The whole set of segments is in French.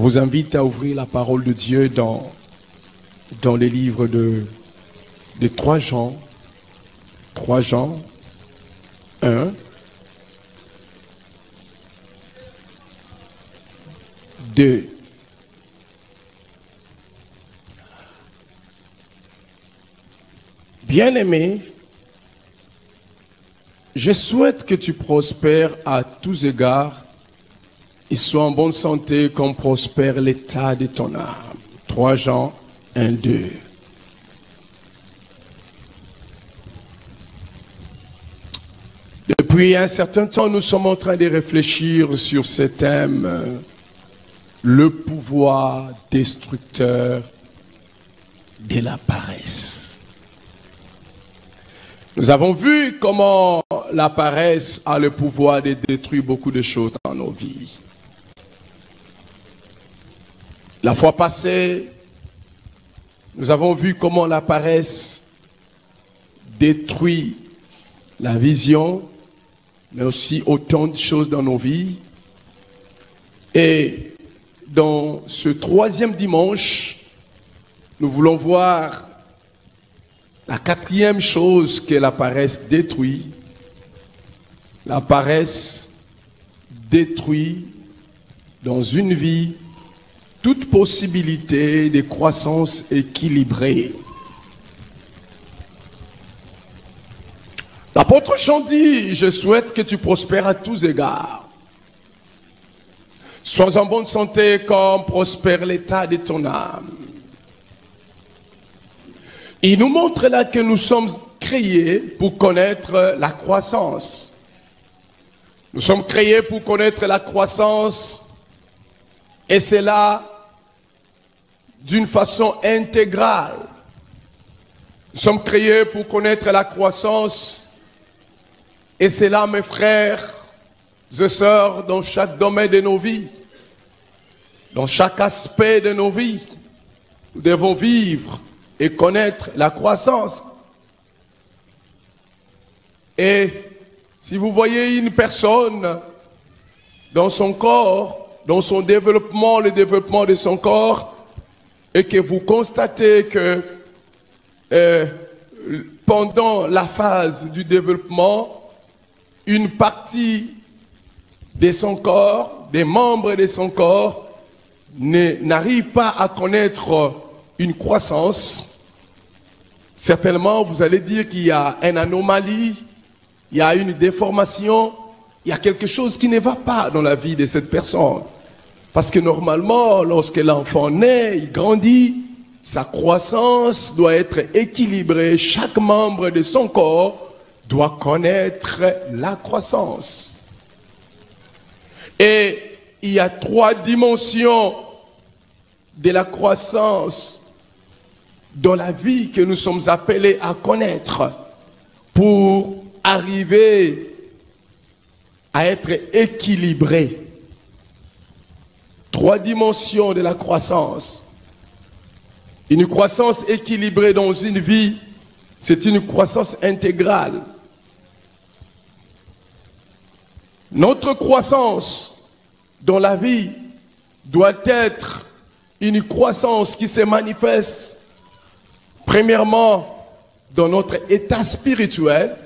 vous invite à ouvrir la parole de Dieu dans les livres de 3 Jean. 3 Jean 1, 2. Bien-aimé, je souhaite que tu prospères à tous égards et sois en bonne santé comme prospère l'état de ton âme. 3 Jean 1, 2. Depuis un certain temps, nous sommes en train de réfléchir sur ce thème, le pouvoir destructeur de la paresse. Nous avons vu comment la paresse a le pouvoir de détruire beaucoup de choses dans nos vies. La fois passée, nous avons vu comment la paresse détruit la vision, mais aussi autant de choses dans nos vies. Et dans ce 3e dimanche, nous voulons voir la 4e chose que la paresse détruit. La paresse détruit dans une vie toute possibilité de croissance équilibrée. L'apôtre Jean dit, je souhaite que tu prospères à tous égards. Sois en bonne santé comme prospère l'état de ton âme. Il nous montre là que nous sommes créés pour connaître la croissance. Nous sommes créés pour connaître la croissance et c'est là d'une façon intégrale. Nous sommes créés pour connaître la croissance et c'est là, mes frères et sœurs, dans chaque domaine de nos vies, dans chaque aspect de nos vies, nous devons vivre et connaître la croissance. Et si vous voyez une personne dans son corps, dans son développement, le développement de son corps, et que vous constatez que pendant la phase du développement, une partie de son corps, des membres de son corps, n'arrive pas à connaître une croissance, certainement vous allez dire qu'il y a une anomalie, il y a une déformation, il y a quelque chose qui ne va pas dans la vie de cette personne. Parce que normalement, lorsque l'enfant naît, il grandit, sa croissance doit être équilibrée, chaque membre de son corps doit connaître la croissance. Et il y a 3 dimensions de la croissance dans la vie que nous sommes appelés à connaître pour arriver à être équilibrés. 3 dimensions de la croissance. Une croissance équilibrée dans une vie, c'est une croissance intégrale. Notre croissance dans la vie doit être une croissance qui se manifeste premièrement dans notre état spirituel.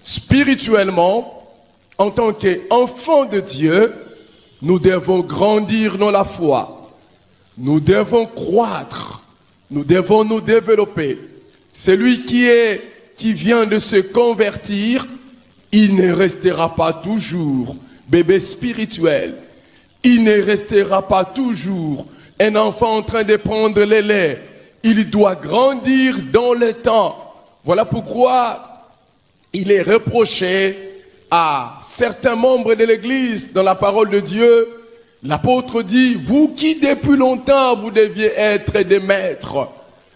Spirituellement, en tant qu'enfants de Dieu, nous devons grandir dans la foi. Nous devons croître. Nous devons nous développer. Celui qui vient de se convertir, il ne restera pas toujours bébé spirituel. Il ne restera pas toujours un enfant en train de prendre le lait. Il doit grandir dans le temps. Voilà pourquoi il est reproché à certains membres de l'Église dans la parole de Dieu. L'apôtre dit, vous qui depuis longtemps vous deviez être des maîtres,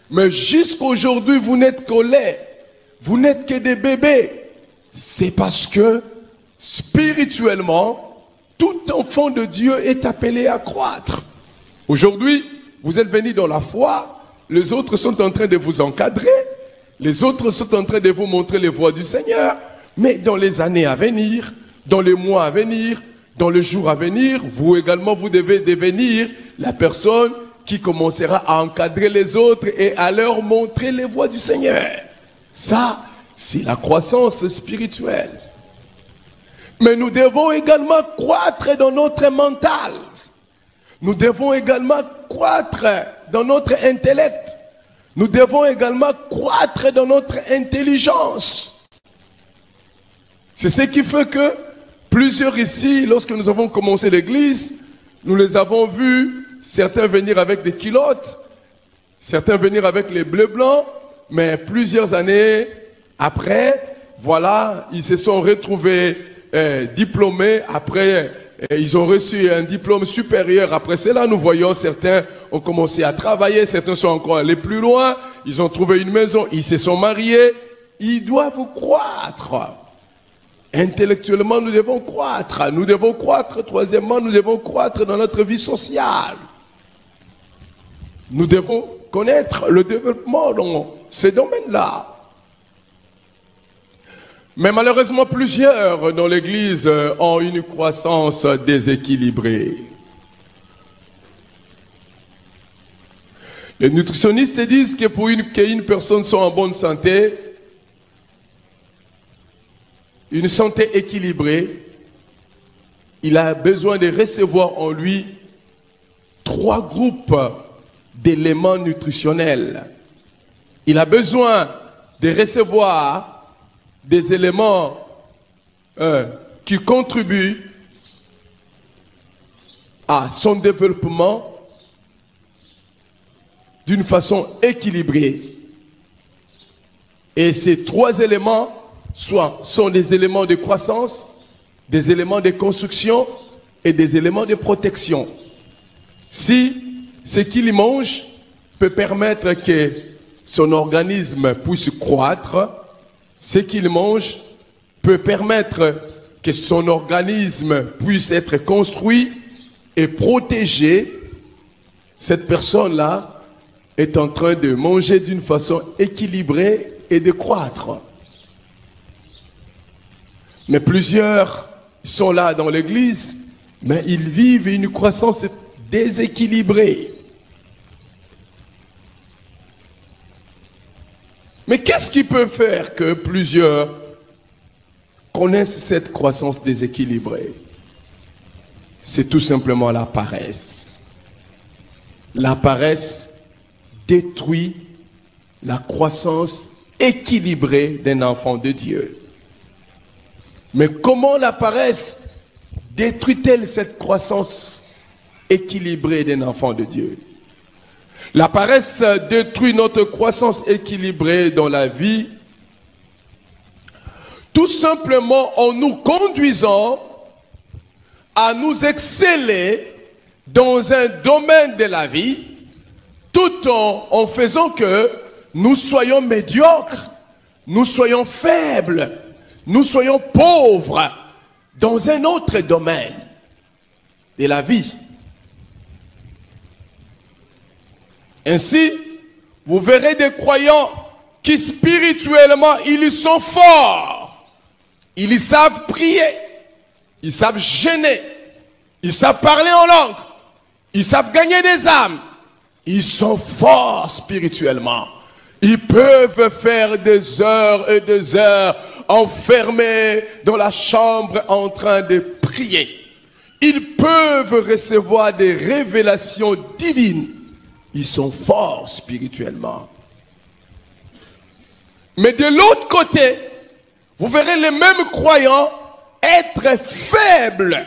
mais jusqu'aujourd'hui vous n'êtes qu'au lait, vous n'êtes que des bébés. C'est parce que spirituellement, tout enfant de Dieu est appelé à croître. Aujourd'hui, vous êtes venus dans la foi, les autres sont en train de vous encadrer, les autres sont en train de vous montrer les voies du Seigneur, mais dans les années à venir, dans les mois à venir, Dans le jour à venir, vous également, vous devez devenir la personne qui commencera à encadrer les autres et à leur montrer les voies du Seigneur. Ça, c'est la croissance spirituelle. Mais nous devons également croître dans notre mental. Nous devons également croître dans notre intellect. Nous devons également croître dans notre intelligence. C'est ce qui fait que plusieurs ici, lorsque nous avons commencé l'église, nous les avons vus, certains venir avec des culottes, certains venir avec les bleus blancs, mais plusieurs années après, voilà, ils se sont retrouvés diplômés. Après, ils ont reçu un diplôme supérieur. Après cela, nous voyons certains ont commencé à travailler, certains sont encore allés plus loin, ils ont trouvé une maison, ils se sont mariés. Ils doivent croître. Intellectuellement, nous devons croître. Nous devons croître. Troisièmement, nous devons croître dans notre vie sociale. Nous devons connaître le développement dans ces domaines-là. Mais malheureusement, plusieurs dans l'Église ont une croissance déséquilibrée. Les nutritionnistes disent que pour qu'une personne soit en bonne santé, une santé équilibrée, il a besoin de recevoir en lui 3 groupes d'éléments nutritionnels. Il a besoin de recevoir des éléments qui contribuent à son développement d'une façon équilibrée. Et ces 3 éléments sont des éléments de croissance, des éléments de construction et des éléments de protection. Si ce qu'il mange peut permettre que son organisme puisse croître, ce qu'il mange peut permettre que son organisme puisse être construit et protégé, cette personne-là est en train de manger d'une façon équilibrée et de croître. Mais plusieurs sont là dans l'église, mais ils vivent une croissance déséquilibrée. Mais qu'est-ce qui peut faire que plusieurs connaissent cette croissance déséquilibrée? C'est tout simplement la paresse. La paresse détruit la croissance équilibrée d'un enfant de Dieu. Mais comment la paresse détruit-elle cette croissance équilibrée d'un enfant de Dieu? La paresse détruit notre croissance équilibrée dans la vie, tout simplement en nous conduisant à nous exceller dans un domaine de la vie, tout en faisant que nous soyons médiocres, nous soyons faibles, nous soyons pauvres dans un autre domaine de la vie. Ainsi, vous verrez des croyants qui spirituellement, ils sont forts. Ils savent prier, ils savent jeûner, ils savent parler en langue, ils savent gagner des âmes. Ils sont forts spirituellement. Ils peuvent faire des heures et des heures enfermés dans la chambre en train de prier. Ils peuvent recevoir des révélations divines. Ils sont forts spirituellement. Mais de l'autre côté, vous verrez les mêmes croyants être faibles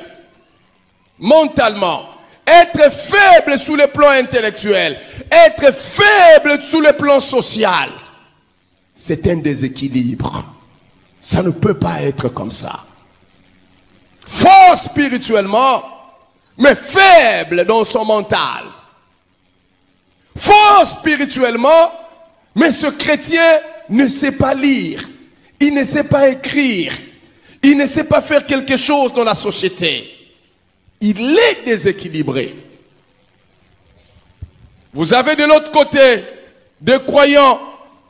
mentalement, être faibles sous le plan intellectuel, être faibles sous le plan social. C'est un déséquilibre. Ça ne peut pas être comme ça. Fort spirituellement, mais faible dans son mental. Fort spirituellement, mais ce chrétien ne sait pas lire, il ne sait pas écrire, il ne sait pas faire quelque chose dans la société. Il est déséquilibré. Vous avez de l'autre côté des croyants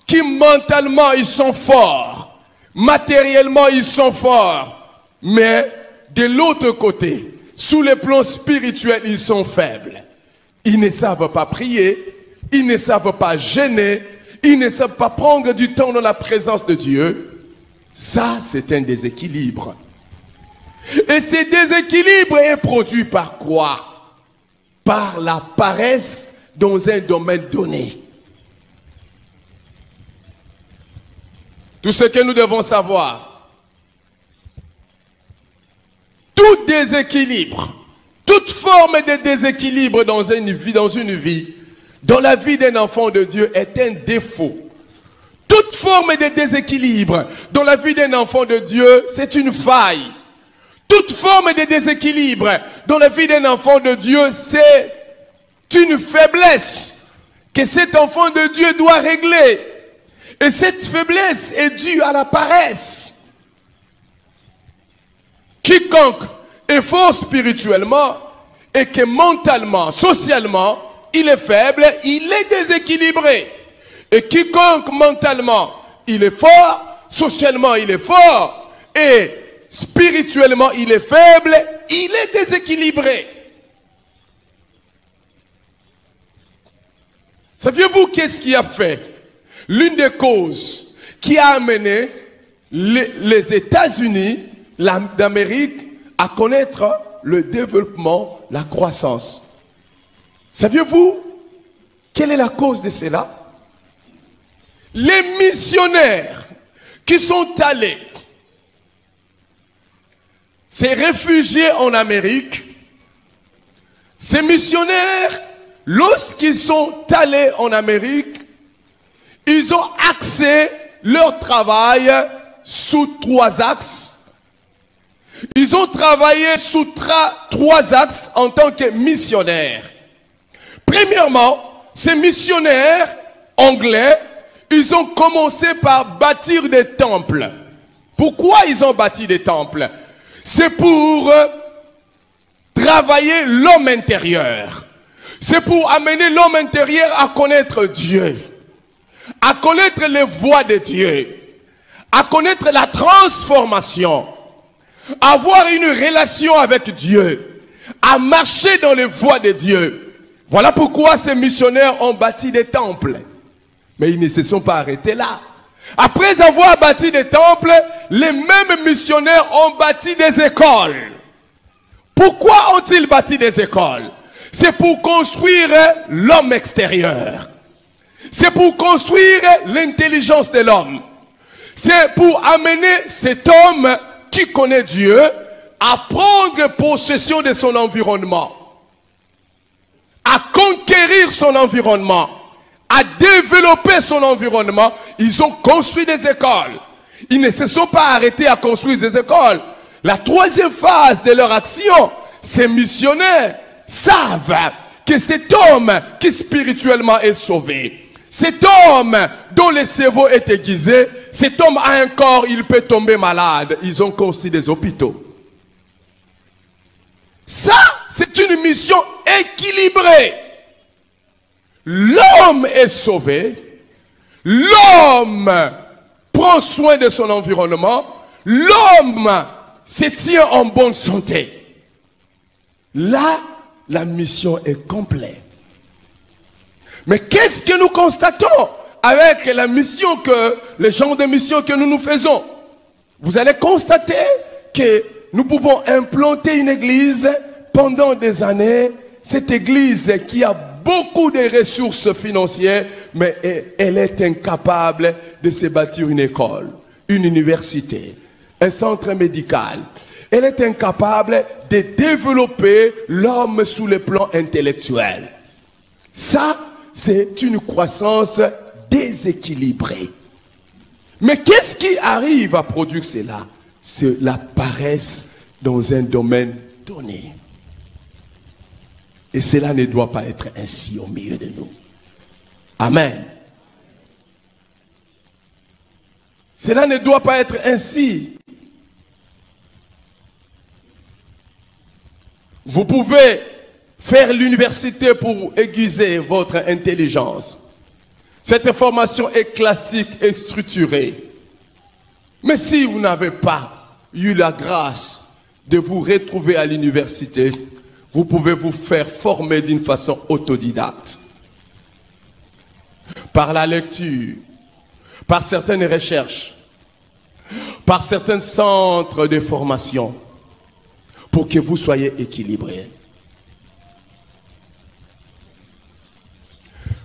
qui mentalement ils sont forts, matériellement ils sont forts, mais de l'autre côté, sous le plan spirituel, ils sont faibles. Ils ne savent pas prier, ils ne savent pas gêner, ils ne savent pas prendre du temps dans la présence de Dieu. Ça, c'est un déséquilibre. Et ce déséquilibre est produit par quoi? Par la paresse dans un domaine donné. Tout ce que nous devons savoir, tout déséquilibre, toute forme de déséquilibre dans une vie, dans la vie d'un enfant de Dieu est un défaut. Toute forme de déséquilibre dans la vie d'un enfant de Dieu, c'est une faille. Toute forme de déséquilibre dans la vie d'un enfant de Dieu, c'est une faiblesse que cet enfant de Dieu doit régler. Et cette faiblesse est due à la paresse. Quiconque est fort spirituellement et que mentalement, socialement, il est faible, il est déséquilibré. Et quiconque mentalement, il est fort, socialement, il est fort, et spirituellement, il est faible, il est déséquilibré. Saviez-vous qu'est-ce qui a fait? L'une des causes qui a amené les États-Unis d'Amérique à connaître le développement, la croissance. Saviez-vous quelle est la cause de cela? Les missionnaires qui sont allés se réfugier en Amérique, ces missionnaires, lorsqu'ils sont allés en Amérique, ils ont axé leur travail sous 3 axes. Ils ont travaillé sous 3 axes en tant que missionnaires. Premièrement, ces missionnaires anglais, ils ont commencé par bâtir des temples. Pourquoi ils ont bâti des temples? C'est pour travailler l'homme intérieur. C'est pour amener l'homme intérieur à connaître Dieu, à connaître les voies de Dieu, à connaître la transformation, à avoir une relation avec Dieu, à marcher dans les voies de Dieu. Voilà pourquoi ces missionnaires ont bâti des temples. Mais ils ne se sont pas arrêtés là. Après avoir bâti des temples, les mêmes missionnaires ont bâti des écoles. Pourquoi ont-ils bâti des écoles? C'est pour construire l'homme extérieur. C'est pour construire l'intelligence de l'homme. C'est pour amener cet homme qui connaît Dieu à prendre possession de son environnement, à conquérir son environnement, à développer son environnement. Ils ont construit des écoles. Ils ne se sont pas arrêtés à construire des écoles. La troisième phase de leur action, ces missionnaires savent que cet homme qui spirituellement est sauvé, cet homme dont le cerveau est aiguisé, cet homme a un corps, il peut tomber malade. Ils ont construit des hôpitaux. Ça, c'est une mission équilibrée. L'homme est sauvé, l'homme prend soin de son environnement, l'homme se tient en bonne santé. Là, la mission est complète. Mais qu'est-ce que nous constatons avec la mission le genre de mission que nous faisons? Vous allez constater que nous pouvons implanter une église pendant des années. Cette église qui a beaucoup de ressources financières, mais elle est incapable de se bâtir une école, une université, un centre médical. Elle est incapable de développer l'homme sous le plan intellectuel. Ça, c'est une croissance déséquilibrée. Mais qu'est-ce qui arrive à produire cela? C'est la paresse dans un domaine donné. Et cela ne doit pas être ainsi au milieu de nous. Amen. Cela ne doit pas être ainsi. Vous pouvez faire l'université pour aiguiser votre intelligence. Cette formation est classique et structurée. Mais si vous n'avez pas eu la grâce de vous retrouver à l'université, vous pouvez vous faire former d'une façon autodidacte. Par la lecture, par certaines recherches, par certains centres de formation, pour que vous soyez équilibrés.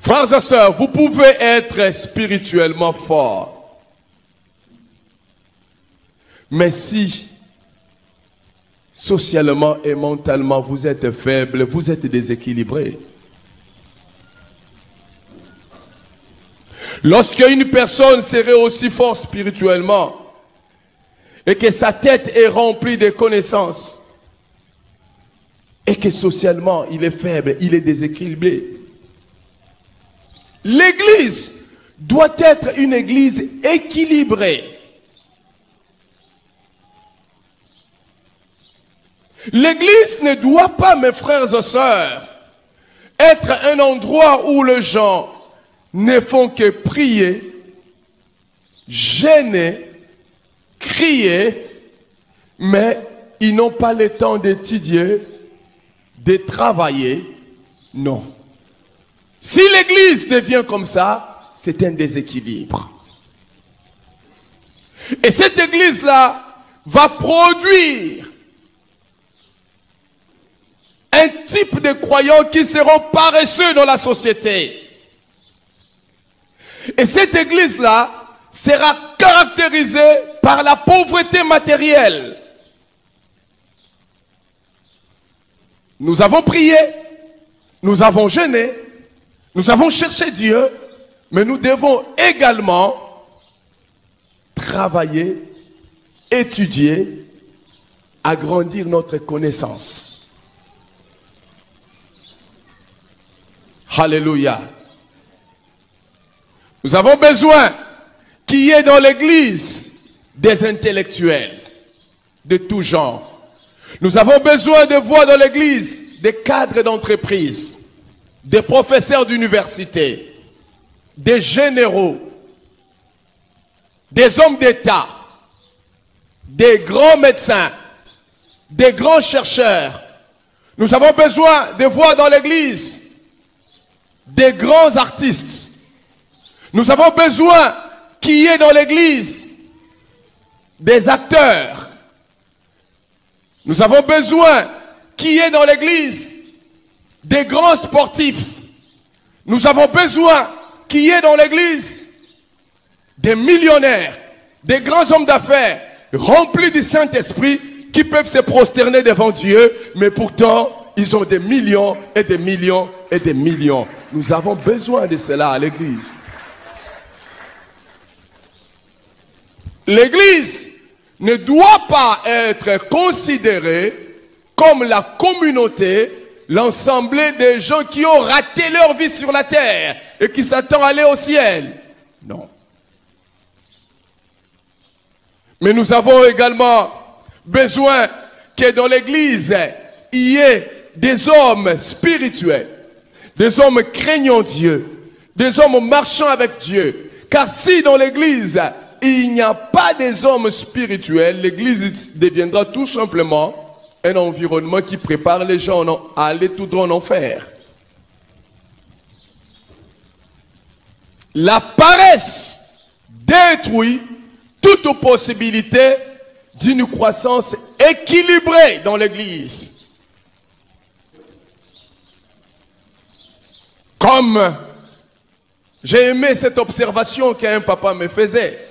Frères et sœurs, vous pouvez être spirituellement forts. Mais si socialement et mentalement vous êtes faible, vous êtes déséquilibré. Lorsque une personne serait aussi forte spirituellement et que sa tête est remplie de connaissances et que socialement il est faible, il est déséquilibré, l'Église doit être une Église équilibrée. L'Église ne doit pas, mes frères et sœurs, être un endroit où les gens ne font que prier, gêner, crier, mais ils n'ont pas le temps d'étudier, de travailler. Non. Si l'Église devient comme ça, c'est un déséquilibre. Et cette Église-là va produire un type de croyants qui seront paresseux dans la société. Et cette Église-là sera caractérisée par la pauvreté matérielle. Nous avons prié, nous avons jeûné, nous avons cherché Dieu, mais nous devons également travailler, étudier, agrandir notre connaissance. Alléluia. Nous avons besoin qu'il y ait dans l'Église des intellectuels de tout genre. Nous avons besoin de voir dans l'Église des cadres d'entreprise, des professeurs d'université, des généraux, des hommes d'État, des grands médecins, des grands chercheurs. Nous avons besoin de voir dans l'Église des grands artistes. Nous avons besoin qu'il y ait dans l'Église des acteurs. Nous avons besoin qu'il y ait dans l'Église des grands sportifs. Nous avons besoin qu'il y ait dans l'Église des millionnaires, des grands hommes d'affaires remplis du Saint-Esprit qui peuvent se prosterner devant Dieu, mais pourtant ils ont des millions et des millions et des millions. Nous avons besoin de cela à l'Église. L'Église ne doit pas être considérée comme la communauté, l'ensemble des gens qui ont raté leur vie sur la terre et qui s'attendent à aller au ciel. Non. Mais nous avons également besoin que dans l'Église, il y ait des hommes spirituels, des hommes craignant Dieu, des hommes marchant avec Dieu. Car si dans l'Église, il n'y a pas des hommes spirituels, l'Église deviendra tout simplement un environnement qui prépare les gens à aller tout droit en enfer. La paresse détruit toute possibilité d'une croissance équilibrée dans l'Église. Comme j'ai aimé cette observation qu'un papa me faisait.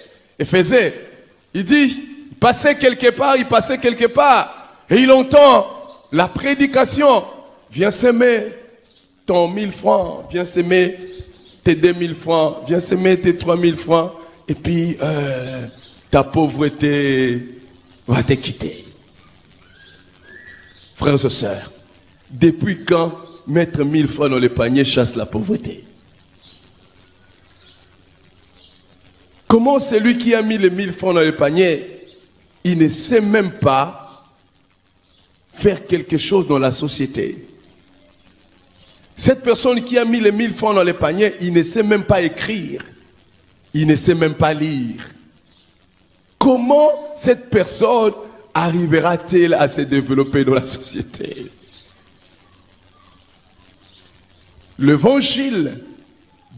Il dit, il passait quelque part, et il entend la prédication. Viens s'aimer ton 1000 francs, viens s'aimer tes 2000 francs, viens s'aimer tes 3000 francs, et puis ta pauvreté va te quitter. Frères et sœurs, depuis quand mettre 1000 francs dans le panier chasse la pauvreté? Comment celui qui a mis les 1000 francs dans le panier, il ne sait même pas faire quelque chose dans la société? Cette personne qui a mis les 1000 francs dans le panier, il ne sait même pas écrire. Il ne sait même pas lire. Comment cette personne arrivera-t-elle à se développer dans la société? L'évangile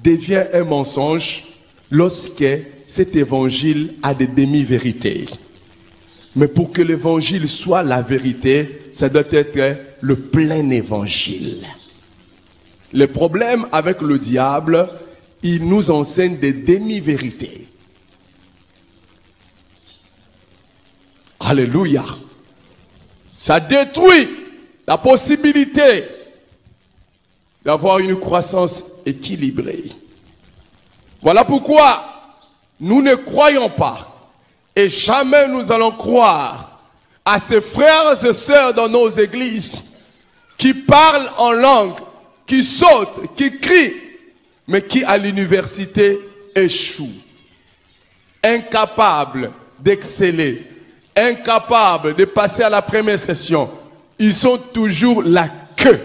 devient un mensonge lorsque cet évangile a des demi-vérités. Mais pour que l'évangile soit la vérité, ça doit être le plein évangile. Le problème avec le diable, il nous enseigne des demi-vérités. Alléluia. Ça détruit la possibilité d'avoir une croissance équilibrée. Voilà pourquoi nous ne croyons pas et jamais nous allons croire à ces frères et sœurs dans nos églises qui parlent en langue, qui sautent, qui crient, mais qui à l'université échouent. Incapables d'exceller, incapables de passer à la première session. Ils sont toujours la queue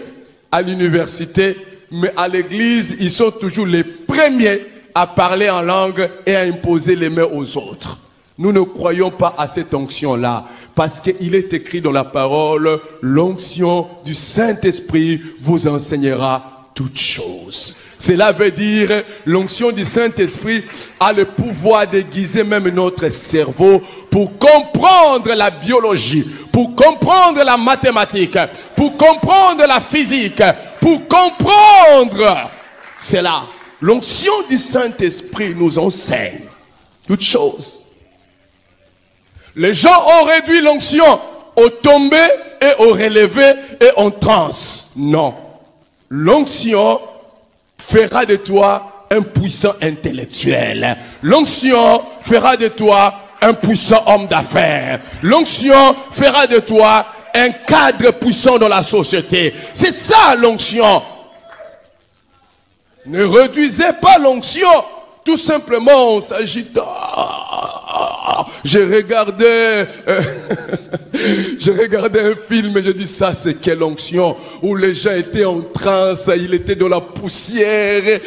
à l'université, mais à l'église, ils sont toujours les premiers à parler en langue et à imposer les mains aux autres. Nous ne croyons pas à cette onction-là, parce qu'il est écrit dans la parole, l'onction du Saint-Esprit vous enseignera toutes choses. Cela veut dire, l'onction du Saint-Esprit a le pouvoir d'aiguiser même notre cerveau pour comprendre la biologie, pour comprendre la mathématique, pour comprendre la physique, pour comprendre cela. L'onction du Saint-Esprit nous enseigne toutes choses. Les gens ont réduit l'onction au tombé et au relevé et en transe. Non. L'onction fera de toi un puissant intellectuel. L'onction fera de toi un puissant homme d'affaires. L'onction fera de toi un cadre puissant dans la société. C'est ça l'onction. Ne réduisez pas l'onction tout simplement en s'agitant. J'ai regardé un film et j'ai dit ça c'est quelle onction, où les gens étaient en transe, ils étaient dans la poussière.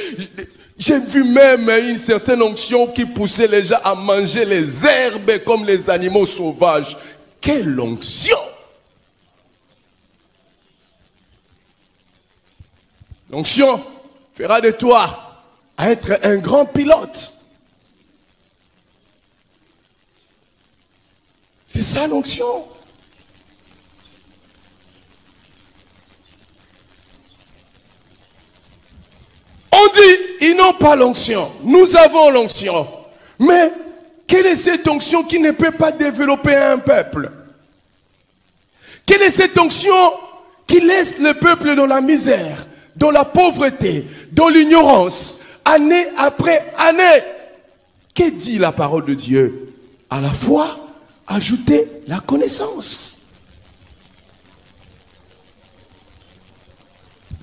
J'ai vu même une certaine onction qui poussait les gens à manger les herbes comme les animaux sauvages. Quelle onction! L'onction fera de toi être un grand pilote. C'est ça l'onction. On dit, ils n'ont pas l'onction. Nous avons l'onction. Mais quelle est cette onction qui ne peut pas développer un peuple? Quelle est cette onction qui laisse le peuple dans la misère, dans la pauvreté, dans l'ignorance, année après année? Que dit la parole de Dieu? À la foi, ajouter la connaissance.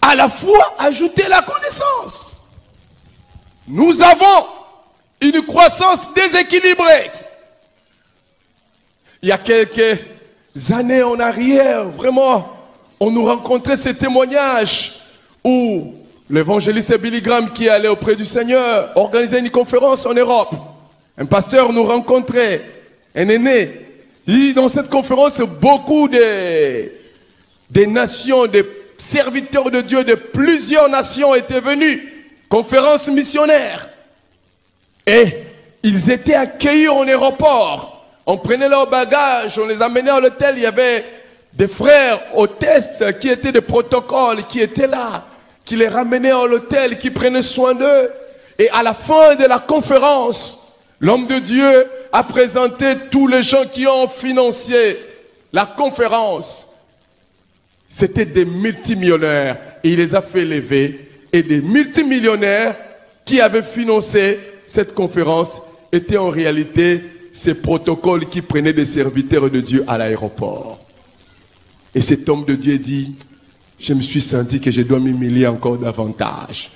À la fois, ajouter la connaissance. Nous avons une croissance déséquilibrée. Il y a quelques années en arrière, vraiment, on nous rencontrait ces témoignages où l'évangéliste Billy Graham qui allait auprès du Seigneur organisait une conférence en Europe. Un pasteur nous rencontrait, un aîné. Et dans cette conférence, beaucoup des nations, des serviteurs de Dieu de plusieurs nations étaient venus. Conférence missionnaire. Et ils étaient accueillis en aéroport. On prenait leurs bagages, on les amenait à l'hôtel. Il y avait des frères hôtesses qui étaient des protocoles, qui étaient là, qui les ramenaient à l'hôtel, qui prenaient soin d'eux. Et à la fin de la conférence, l'homme de Dieu a présenté tous les gens qui ont financé la conférence. C'était des multimillionnaires. Et il les a fait lever. Et des multimillionnaires qui avaient financé cette conférence étaient en réalité ces protocoles qui prenaient des serviteurs de Dieu à l'aéroport. Et cet homme de Dieu dit, je me suis senti que je dois m'humilier encore davantage.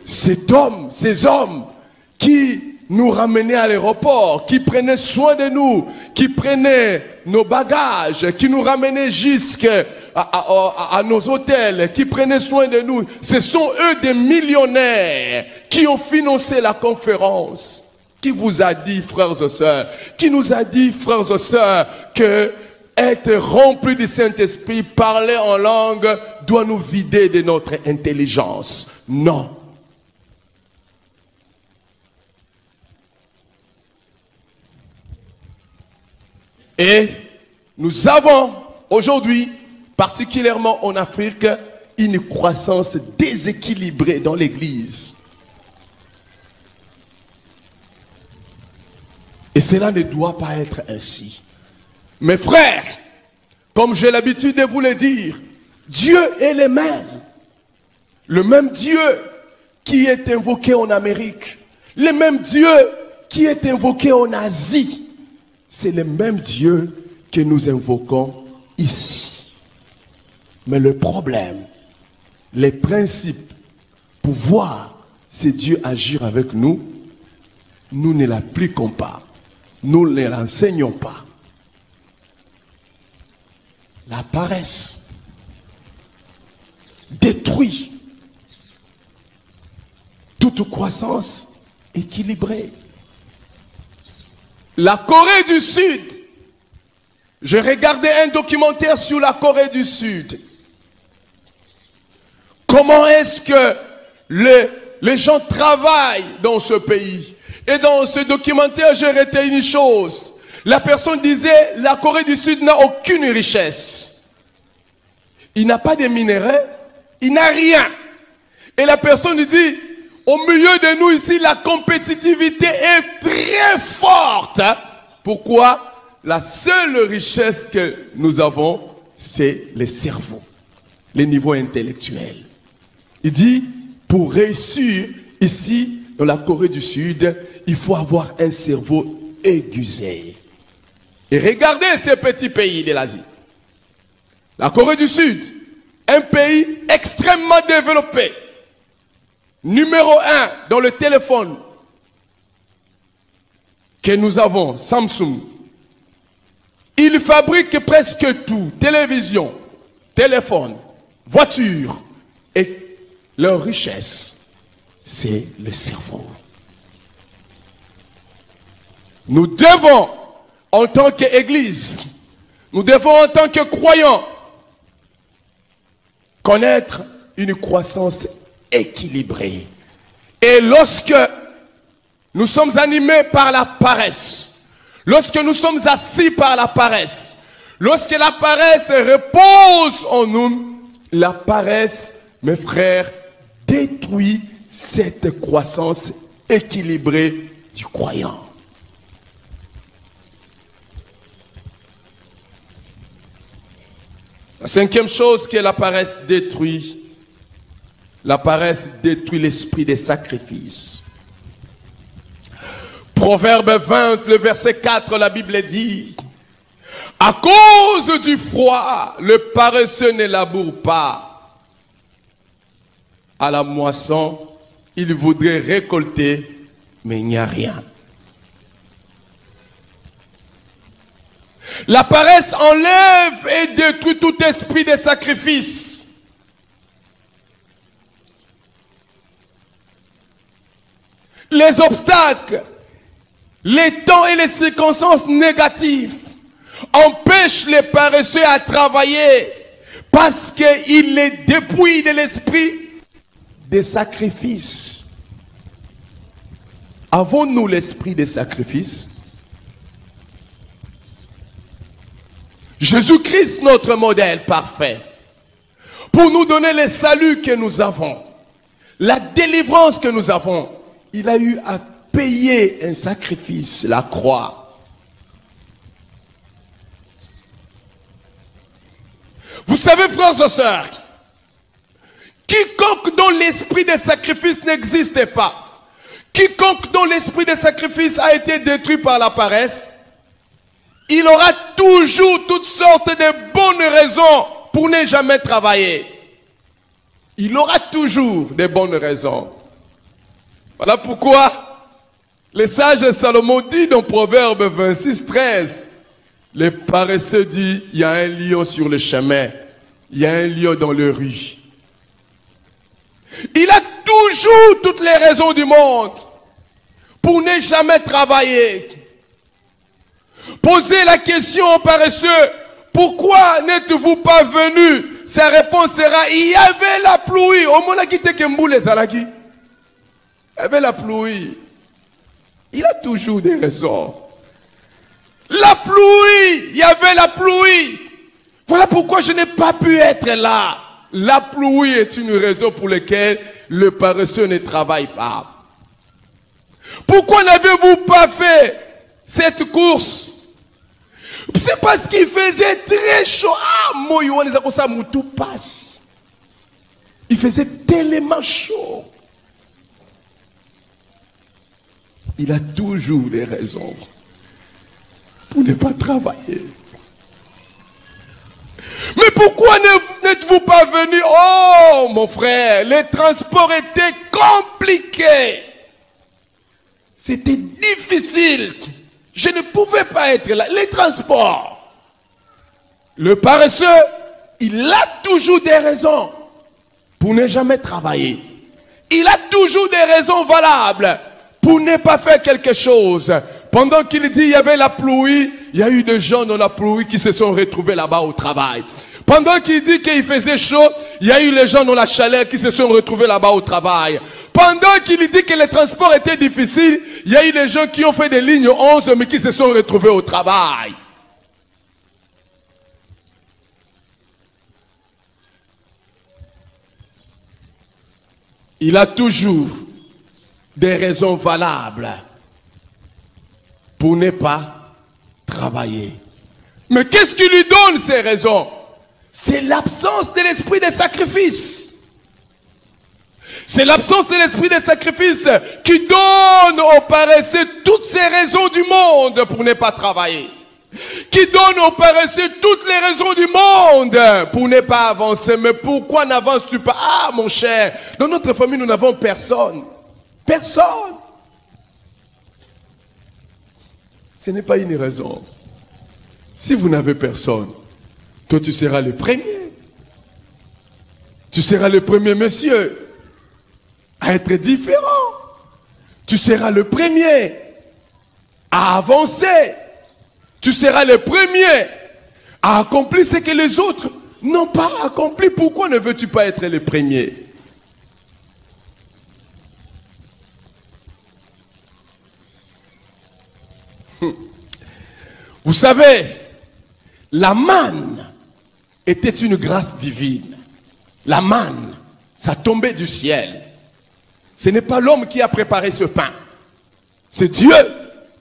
Cet homme, ces hommes qui nous ramenaient à l'aéroport, qui prenaient soin de nous, qui prenaient nos bagages, qui nous ramenaient jusqu'à nos hôtels, qui prenaient soin de nous. Ce sont eux des millionnaires qui ont financé la conférence. Qui vous a dit, frères et sœurs, qui nous a dit, frères et sœurs, que être rempli du Saint-Esprit, parler en langue, doit nous vider de notre intelligence. Non. Et nous avons aujourd'hui, particulièrement en Afrique, une croissance déséquilibrée dans l'Église. Et cela ne doit pas être ainsi. Mes frères, comme j'ai l'habitude de vous le dire, Dieu est le même. Le même Dieu qui est invoqué en Amérique, le même Dieu qui est invoqué en Asie, c'est le même Dieu que nous invoquons ici. Mais le problème, les principes pour voir ce Dieu agir avec nous, nous ne l'appliquons pas. Nous ne l'enseignons pas. La paresse détruit toute croissance équilibrée. La Corée du Sud, j'ai regardé un documentaire sur la Corée du Sud. Comment est-ce que les gens travaillent dans ce pays? Et dans ce documentaire, j'ai retenu une chose. La personne disait, la Corée du Sud n'a aucune richesse. Il n'a pas de minéraux, il n'a rien. Et la personne dit, au milieu de nous ici, la compétitivité est très forte. Pourquoi? La seule richesse que nous avons, c'est le cerveau, le niveau intellectuel. Il dit, pour réussir ici, dans la Corée du Sud, il faut avoir un cerveau aiguisé. Et regardez ces petits pays de l'Asie. La Corée du Sud, un pays extrêmement développé. Numéro 1 dans le téléphone que nous avons, Samsung. Ils fabriquent presque tout. Télévision, téléphone, voiture. Et leur richesse, c'est le cerveau. Nous devons, en tant qu'Église, nous devons en tant que croyants, connaître une croissance équilibrée. Et lorsque nous sommes animés par la paresse, lorsque nous sommes assis par la paresse, lorsque la paresse repose en nous, la paresse, mes frères, détruit cette croissance équilibrée du croyant. La cinquième chose que la paresse détruit l'esprit des sacrifices. Proverbe 20, le verset 4, la Bible dit, « À cause du froid, le paresseux ne laboure pas. À la moisson, il voudrait récolter, mais il n'y a rien. » La paresse enlève et détruit tout esprit de sacrifice. Les obstacles, les temps et les circonstances négatives empêchent les paresseux à travailler parce qu'ils les dépouillent de l'esprit des sacrifices. Avons-nous l'esprit des sacrifices? Jésus-Christ, notre modèle parfait, pour nous donner le salut que nous avons, la délivrance que nous avons, il a eu à payer un sacrifice, la croix. Vous savez, frères et sœurs, quiconque dont l'esprit de sacrifice n'existait pas, quiconque dont l'esprit de sacrifice a été détruit par la paresse, il aura toujours toutes sortes de bonnes raisons pour ne jamais travailler. Il aura toujours de bonnes raisons. Voilà pourquoi le sage Salomon dit dans Proverbe 26, 13, les paresseux dit, il y a un lion sur le chemin, il y a un lion dans les rues. Il a toujours toutes les raisons du monde pour ne jamais travailler. Posez la question aux paresseux, pourquoi n'êtes-vous pas venus? Sa réponse sera, il y avait la pluie. Au moment où il y avait la pluie. Il a toujours des raisons. La pluie, il y avait la pluie. Voilà pourquoi je n'ai pas pu être là. La pluie est une raison pour laquelle le paresseux ne travaille pas. Pourquoi n'avez-vous pas fait cette course? C'est parce qu'il faisait très chaud. Il faisait tellement chaud. Il a toujours des raisons pour ne pas travailler. Mais pourquoi n'êtes-vous pas venu? Oh, mon frère, les transports étaient compliqués. C'était difficile. Je ne pouvais pas être là. Les transports. Le paresseux, il a toujours des raisons pour ne jamais travailler. Il a toujours des raisons valables pour ne pas faire quelque chose. Pendant qu'il dit il y avait la pluie, il y a eu des gens dans la pluie qui se sont retrouvés là-bas au travail. Pendant qu'il dit qu'il faisait chaud, il y a eu les gens dans la chaleur qui se sont retrouvés là-bas au travail. Pendant qu'il dit que les transports étaient difficiles, il y a eu des gens qui ont fait des lignes 11 mais qui se sont retrouvés au travail. Il a toujours des raisons valables pour ne pas travailler. Mais qu'est-ce qui lui donne ces raisons? C'est l'absence de l'esprit de sacrifice. C'est l'absence de l'esprit de sacrifice qui donne aux paresseux toutes ces raisons du monde pour ne pas travailler. Qui donne aux paresseux toutes les raisons du monde pour ne pas avancer. Mais pourquoi n'avances-tu pas? Ah, mon cher, dans notre famille, nous n'avons personne. Personne. Ce n'est pas une raison. Si vous n'avez personne, toi tu seras le premier. Tu seras le premier monsieur à être différent. Tu seras le premier à avancer. Tu seras le premier à accomplir ce que les autres n'ont pas accompli. Pourquoi ne veux-tu pas être le premier? Vous savez, la manne était une grâce divine. La manne, ça tombait du ciel. Ce n'est pas l'homme qui a préparé ce pain. C'est Dieu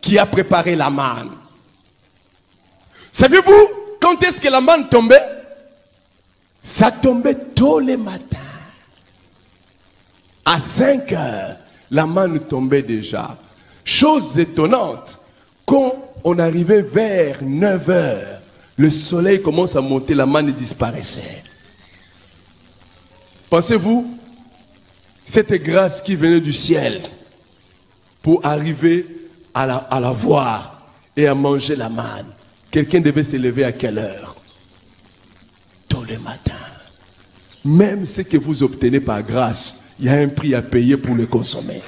qui a préparé la manne. Savez-vous quand est-ce que la manne tombait? Ça tombait tôt le matin. À 5 heures, la manne tombait déjà. Chose étonnante, quand on arrivait vers 9 heures, le soleil commence à monter, la manne disparaissait. Pensez-vous, cette grâce qui venait du ciel pour arriver à la voir et à manger la manne, quelqu'un devait se lever à quelle heure? Tôt le matin. Même ce que vous obtenez par grâce, il y a un prix à payer pour le consommer.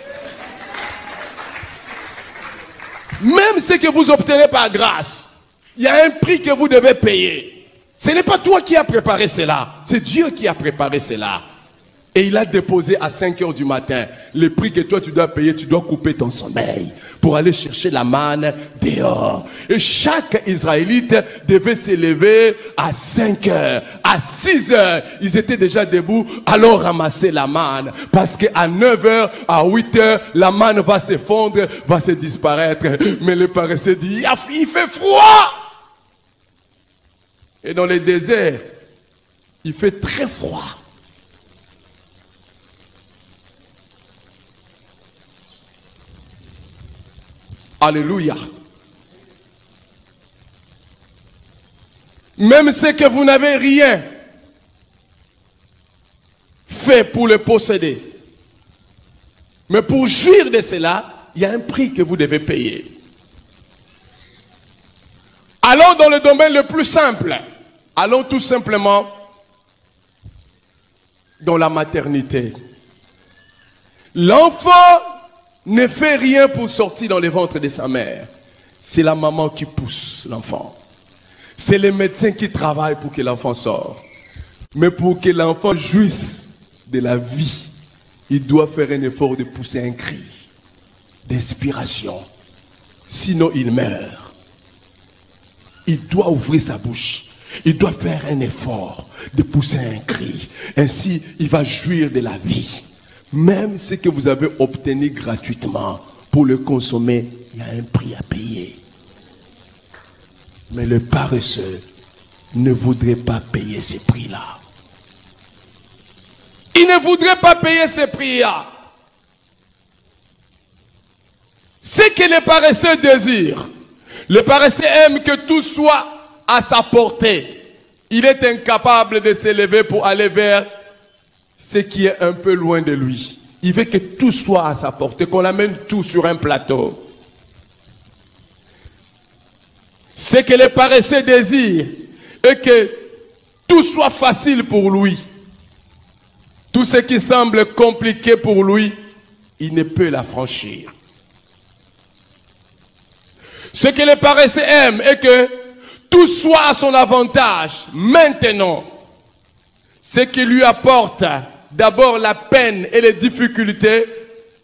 Même ce que vous obtenez par grâce, il y a un prix que vous devez payer. Ce n'est pas toi qui as préparé cela, c'est Dieu qui a préparé cela. Et il a déposé à 5 heures du matin le prix que toi tu dois payer, tu dois couper ton sommeil pour aller chercher la manne dehors. Et chaque Israélite devait se lever à 5 heures, à 6 heures. Ils étaient déjà debout, allons ramasser la manne. Parce qu'à 9 heures, à 8 heures, la manne va se fondre, va se disparaître. Mais le paresseux dit, il fait froid. Et dans les déserts, il fait très froid. Alléluia. Même ce que vous n'avez rien fait pour le posséder, mais pour jouir de cela, il y a un prix que vous devez payer. Allons dans le domaine le plus simple. Allons tout simplement dans la maternité. L'enfant ne fait rien pour sortir dans le ventre de sa mère. C'est la maman qui pousse l'enfant. C'est les médecins qui travaillent pour que l'enfant sorte. Mais pour que l'enfant jouisse de la vie, il doit faire un effort de pousser un cri d'inspiration. Sinon, il meurt. Il doit ouvrir sa bouche. Il doit faire un effort de pousser un cri. Ainsi, il va jouir de la vie. Même ce que vous avez obtenu gratuitement, pour le consommer, il y a un prix à payer. Mais le paresseux ne voudrait pas payer ces prix-là. Il ne voudrait pas payer ces prix-là. Ce que le paresseux désire, le paresseux aime que tout soit à sa portée. Il est incapable de s'élever pour aller vers ce qui est un peu loin de lui. Il veut que tout soit à sa portée, qu'on amène tout sur un plateau. Ce que le paresseux désire est que tout soit facile pour lui. Tout ce qui semble compliqué pour lui, il ne peut la franchir. Ce que le paresseux aime est que tout soit à son avantage maintenant. Ce qui lui apporte d'abord la peine et les difficultés,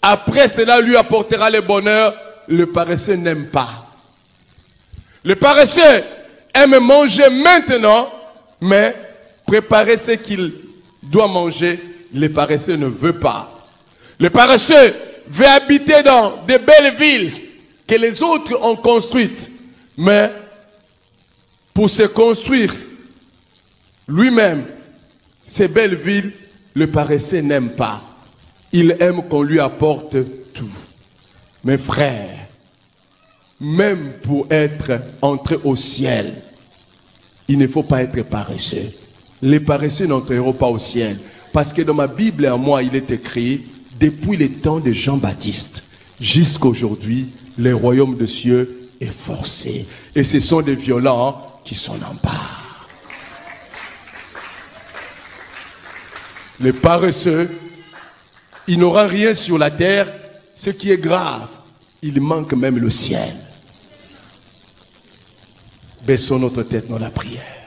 après cela lui apportera le bonheur, le paresseux n'aime pas. Le paresseux aime manger maintenant, mais préparer ce qu'il doit manger, le paresseux ne veut pas. Le paresseux veut habiter dans de belles villes que les autres ont construites, mais pour se construire lui-même ces belles villes, le paresseux n'aime pas. Il aime qu'on lui apporte tout. Mes frères, même pour être entré au ciel, il ne faut pas être paresseux. Les paresseux n'entreront pas au ciel. Parce que dans ma Bible à moi, il est écrit, depuis les temps de Jean-Baptiste jusqu'à aujourd'hui, le royaume de cieux est forcé. Et ce sont des violents qui s'en emparent. Les paresseux, il n'aura rien sur la terre. Ce qui est grave, il manque même le ciel. Baissons notre tête dans la prière.